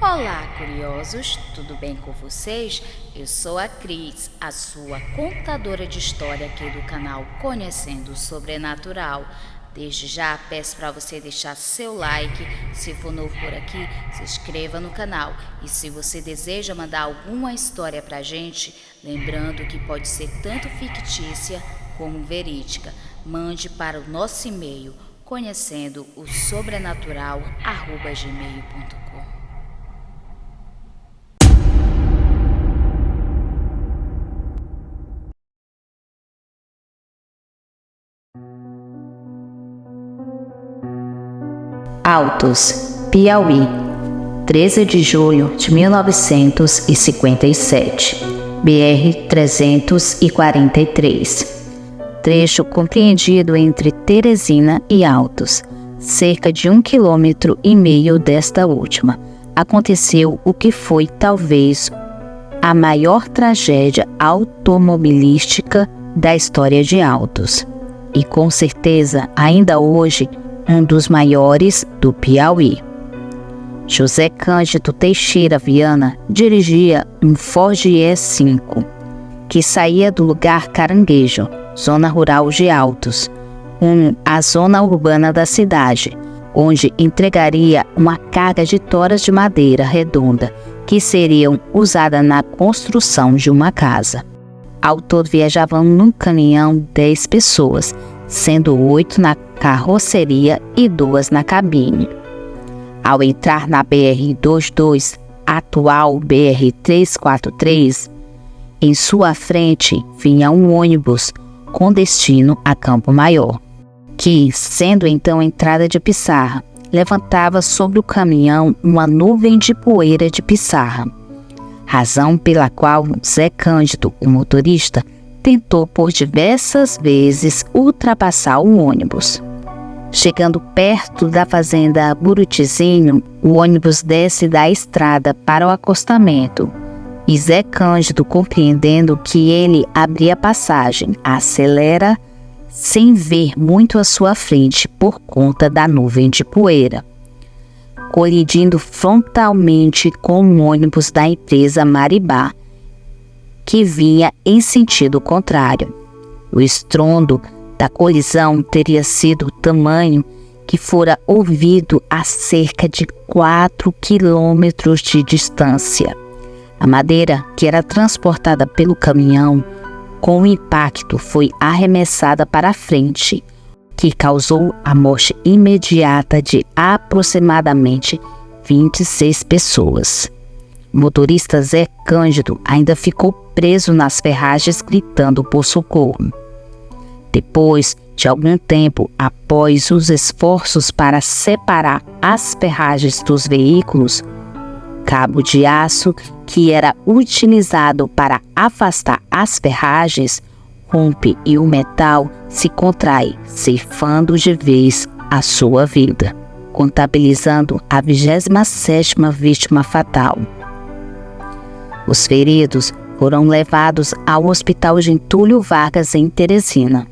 Olá, curiosos! Tudo bem com vocês? Eu sou a Cris, a sua contadora de história aqui do canal Conhecendo o Sobrenatural. Desde já peço para você deixar seu like, se for novo por aqui, se inscreva no canal. E se você deseja mandar alguma história para a gente, lembrando que pode ser tanto fictícia como verídica, mande para o nosso e-mail conhecendo-o-sobrenatural@gmail.com. Altos, Piauí, 13 de julho de 1957, BR-343. Trecho compreendido entre Teresina e Altos, cerca de 1,5 km desta última. Aconteceu o que foi talvez a maior tragédia automobilística da história de Altos, e com certeza ainda hoje um dos maiores do Piauí. José Cândido Teixeira Viana dirigia um Ford E5, que saía do lugar Caranguejo, zona rural de Altos, a zona urbana da cidade, onde entregaria uma carga de toras de madeira redonda, que seriam usadas na construção de uma casa. Ao todo viajavam num caminhão 10 pessoas, sendo 8 na carroceria e 2 na cabine. Ao entrar na BR-22, atual BR-343, em sua frente vinha um ônibus com destino a Campo Maior, que, sendo então entrada de pissarra, levantava sobre o caminhão uma nuvem de poeira de pissarra, razão pela qual Zé Cândido, o motorista, tentou por diversas vezes ultrapassar o ônibus. Chegando perto da fazenda Buritizinho, o ônibus desce da estrada para o acostamento, e Zé Cândido, compreendendo que ele abria passagem, acelera sem ver muito à sua frente por conta da nuvem de poeira, colidindo frontalmente com o ônibus da empresa Maribá, que vinha em sentido contrário. O estrondo da colisão teria sido tamanho que fora ouvido a cerca de 4 quilômetros de distância. A madeira que era transportada pelo caminhão, com o impacto, foi arremessada para a frente, que causou a morte imediata de aproximadamente 26 pessoas. O motorista Zé Cândido ainda ficou preso nas ferragens gritando por socorro. Depois de algum tempo, após os esforços para separar as ferragens dos veículos, o cabo de aço que era utilizado para afastar as ferragens rompe e o metal se contrai, ceifando de vez a sua vida, contabilizando a 27ª vítima fatal. Os feridos foram levados ao Hospital Getúlio Vargas em Teresina.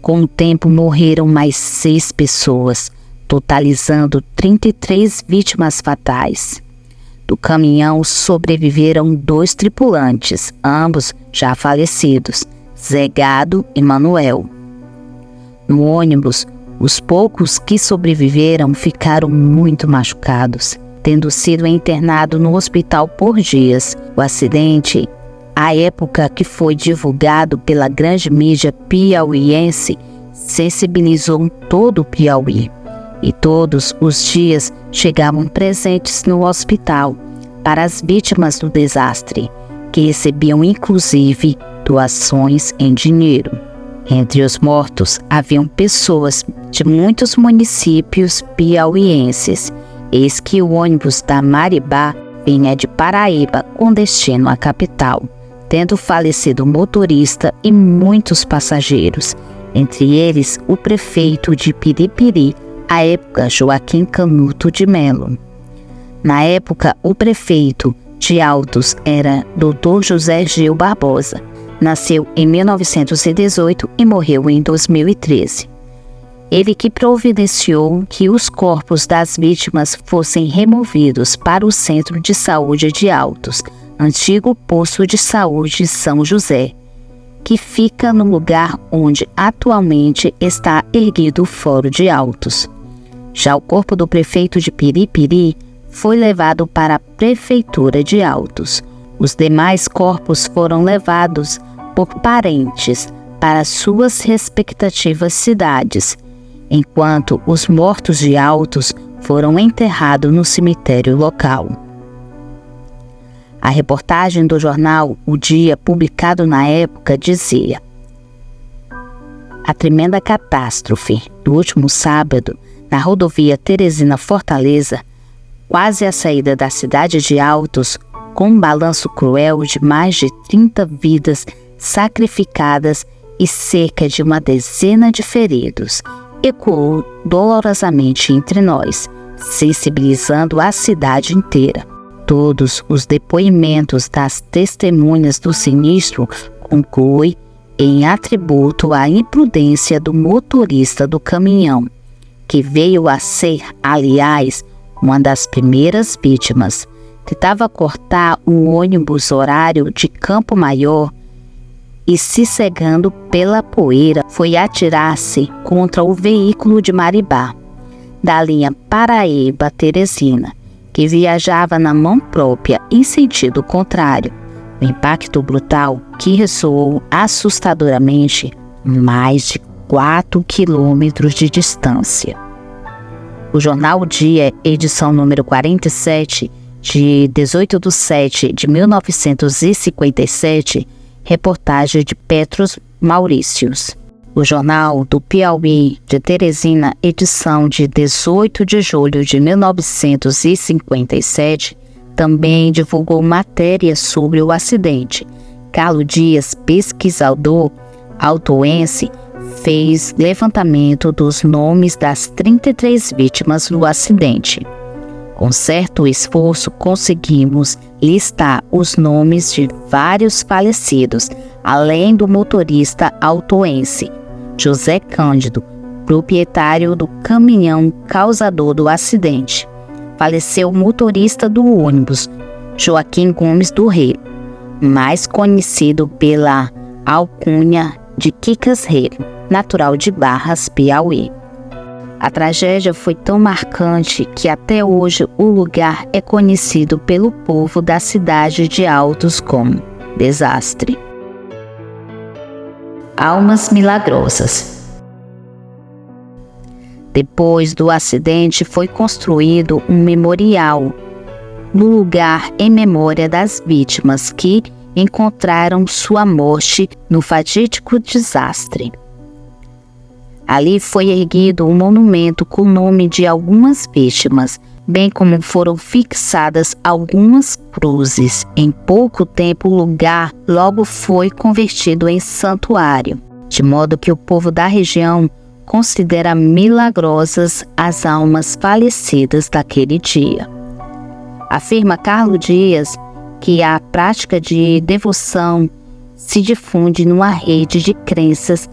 Com o tempo morreram mais 6 pessoas, totalizando 33 vítimas fatais. Do caminhão sobreviveram 2 tripulantes, ambos já falecidos, Zé Gado e Manuel. No ônibus, os poucos que sobreviveram ficaram muito machucados, tendo sido internado no hospital por dias. O acidente, à época que foi divulgado pela grande mídia piauiense, sensibilizou todo o Piauí, e todos os dias chegavam presentes no hospital para as vítimas do desastre, que recebiam inclusive doações em dinheiro. Entre os mortos haviam pessoas de muitos municípios piauienses. Eis que o ônibus da Maribá vinha de Paraíba com destino à capital, tendo falecido o motorista e muitos passageiros, entre eles o prefeito de Piripiri, à época Joaquim Canuto de Melo. Na época, o prefeito de Altos era Dr. José Gil Barbosa. Nasceu em 1918 e morreu em 2013. Ele que providenciou que os corpos das vítimas fossem removidos para o Centro de Saúde de Altos, antigo Posto de Saúde São José, que fica no lugar onde atualmente está erguido o Fórum de Altos. Já o corpo do prefeito de Piripiri foi levado para a Prefeitura de Altos. Os demais corpos foram levados por parentes para suas respectivas cidades, enquanto os mortos de Altos foram enterrados no cemitério local. A reportagem do jornal O Dia, publicado na época, dizia: a tremenda catástrofe do último sábado na rodovia Teresina-Fortaleza, quase à saída da cidade de Altos, com um balanço cruel de mais de 30 vidas sacrificadas e cerca de uma dezena de feridos, ecoou dolorosamente entre nós, sensibilizando a cidade inteira. Todos os depoimentos das testemunhas do sinistro concluem em atributo à imprudência do motorista do caminhão, que veio a ser, aliás, uma das primeiras vítimas. Tentava cortar um ônibus horário de Campo Maior e, se cegando pela poeira, foi atirar-se contra o veículo de Maribá, da linha Paraíba-Teresina, que viajava na mão própria em sentido contrário. O impacto brutal, que ressoou assustadoramente mais de 4 quilômetros de distância. O jornal O Dia, edição número 47, de 18/7/1957, reportagem de Petros Maurícios. O Jornal do Piauí, de Teresina, edição de 18 de julho de 1957, também divulgou matéria sobre o acidente. Carlos Dias, pesquisador altoense, fez levantamento dos nomes das 33 vítimas do acidente. Com certo esforço, conseguimos listar os nomes de vários falecidos, além do motorista autoense, José Cândido, proprietário do caminhão causador do acidente. Faleceu o motorista do ônibus, Joaquim Gomes do Rei, mais conhecido pela alcunha de Quicas Rei, natural de Barras, Piauí. A tragédia foi tão marcante que até hoje o lugar é conhecido pelo povo da cidade de Altos como Desastre. Almas milagrosas. Depois do acidente foi construído um memorial no lugar em memória das vítimas que encontraram sua morte no fatídico desastre. Ali foi erguido um monumento com o nome de algumas vítimas, bem como foram fixadas algumas cruzes. Em pouco tempo, o lugar logo foi convertido em santuário, de modo que o povo da região considera milagrosas as almas falecidas daquele dia. Afirma Carlos Dias que a prática de devoção se difunde numa rede de crenças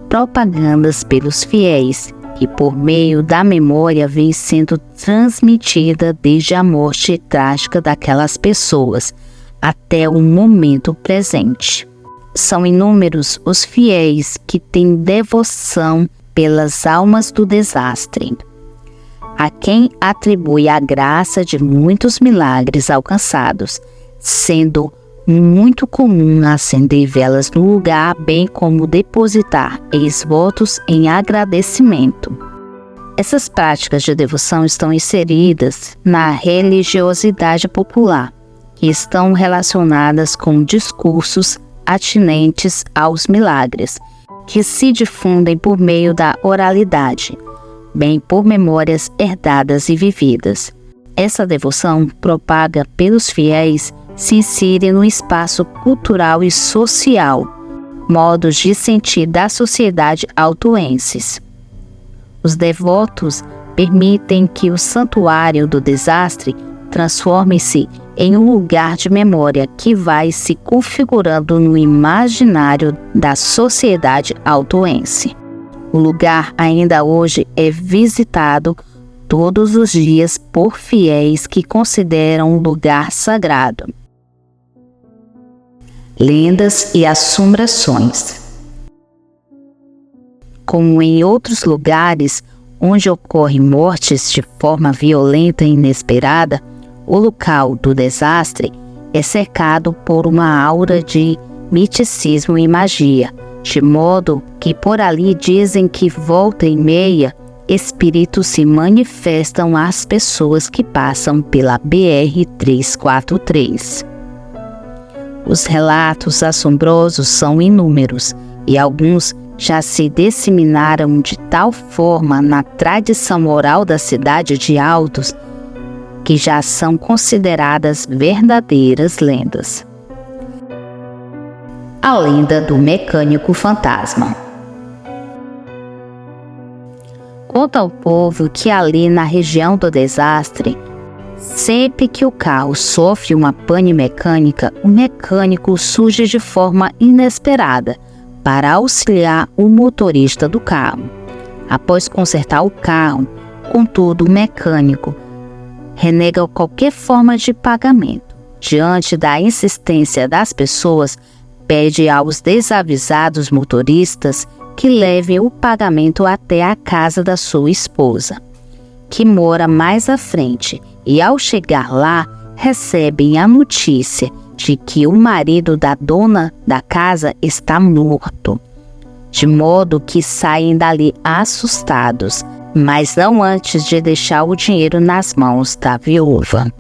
propagandas pelos fiéis, que por meio da memória vem sendo transmitida desde a morte trágica daquelas pessoas até o momento presente. São inúmeros os fiéis que têm devoção pelas almas do desastre, a quem atribui a graça de muitos milagres alcançados, sendo muito comum acender velas no lugar, bem como depositar ex-votos em agradecimento. Essas práticas de devoção estão inseridas na religiosidade popular, que estão relacionadas com discursos atinentes aos milagres, que se difundem por meio da oralidade, bem por memórias herdadas e vividas. Essa devoção, propaga pelos fiéis, se insere no espaço cultural e social, modos de sentir da sociedade altoenses. Os devotos permitem que o santuário do desastre transforme-se em um lugar de memória que vai se configurando no imaginário da sociedade altoense. O lugar ainda hoje é visitado todos os dias por fiéis que consideram um lugar sagrado. Lendas e assombrações. Como em outros lugares onde ocorrem mortes de forma violenta e inesperada, o local do desastre é cercado por uma aura de misticismo e magia, de modo que por ali dizem que volta e meia espíritos se manifestam às pessoas que passam pela BR-343. Os relatos assombrosos são inúmeros e alguns já se disseminaram de tal forma na tradição oral da cidade de Altos que já são consideradas verdadeiras lendas. A lenda do mecânico fantasma. Conta ao povo que ali na região do desastre, sempre que o carro sofre uma pane mecânica, o mecânico surge de forma inesperada para auxiliar o motorista do carro. Após consertar o carro, contudo, o mecânico renega qualquer forma de pagamento. Diante da insistência das pessoas, pede aos desavisados motoristas que levem o pagamento até a casa da sua esposa, que mora mais à frente, e ao chegar lá, recebem a notícia de que o marido da dona da casa está morto, de modo que saem dali assustados, mas não antes de deixar o dinheiro nas mãos da viúva.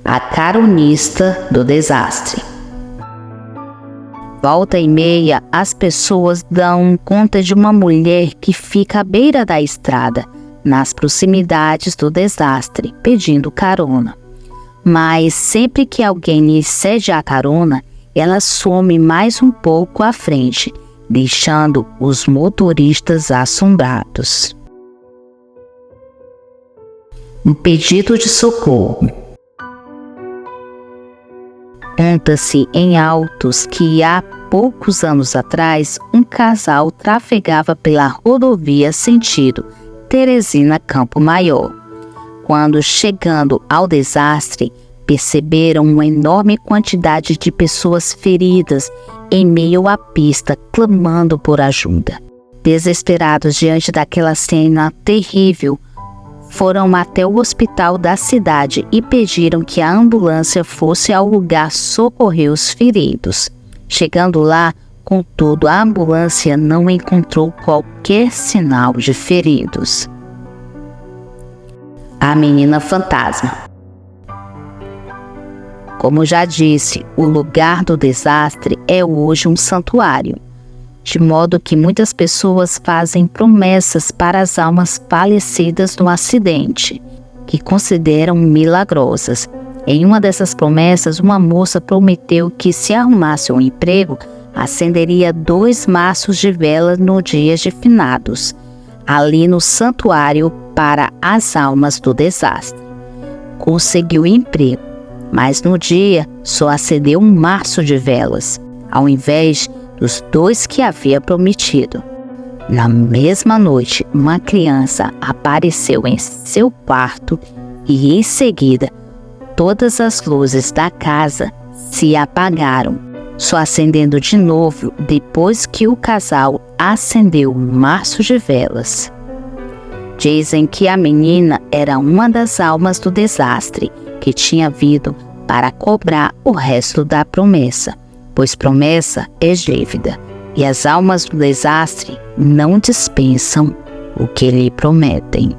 A caronista do desastre. Volta e meia, as pessoas dão conta de uma mulher que fica à beira da estrada, nas proximidades do desastre, pedindo carona. Mas sempre que alguém lhe cede a carona, ela some mais um pouco à frente, deixando os motoristas assombrados. Um pedido de socorro. Conta-se em Altos que há poucos anos atrás, um casal trafegava pela rodovia sentido Teresina-Campo Maior. Quando chegando ao desastre, perceberam uma enorme quantidade de pessoas feridas em meio à pista, clamando por ajuda. Desesperados diante daquela cena terrível, foram até o hospital da cidade e pediram que a ambulância fosse ao lugar socorrer os feridos. Chegando lá, contudo, a ambulância não encontrou qualquer sinal de feridos. A menina fantasma. Como já disse, o lugar do desastre é hoje um santuário, de modo que muitas pessoas fazem promessas para as almas falecidas no acidente, que consideram milagrosas. Em uma dessas promessas, uma moça prometeu que, se arrumasse um emprego, acenderia 2 maços de vela no dia de finados, ali no santuário para as almas do desastre. Conseguiu emprego, mas no dia só acendeu 1 maço de velas, ao invés dos 2 que havia prometido. Na mesma noite, uma criança apareceu em seu quarto e, em seguida, todas as luzes da casa se apagaram, só acendendo de novo depois que o casal acendeu 1 maço de velas. Dizem que a menina era uma das almas do desastre que tinha vindo para cobrar o resto da promessa, pois promessa é dívida, e as almas do desastre não dispensam o que lhe prometem.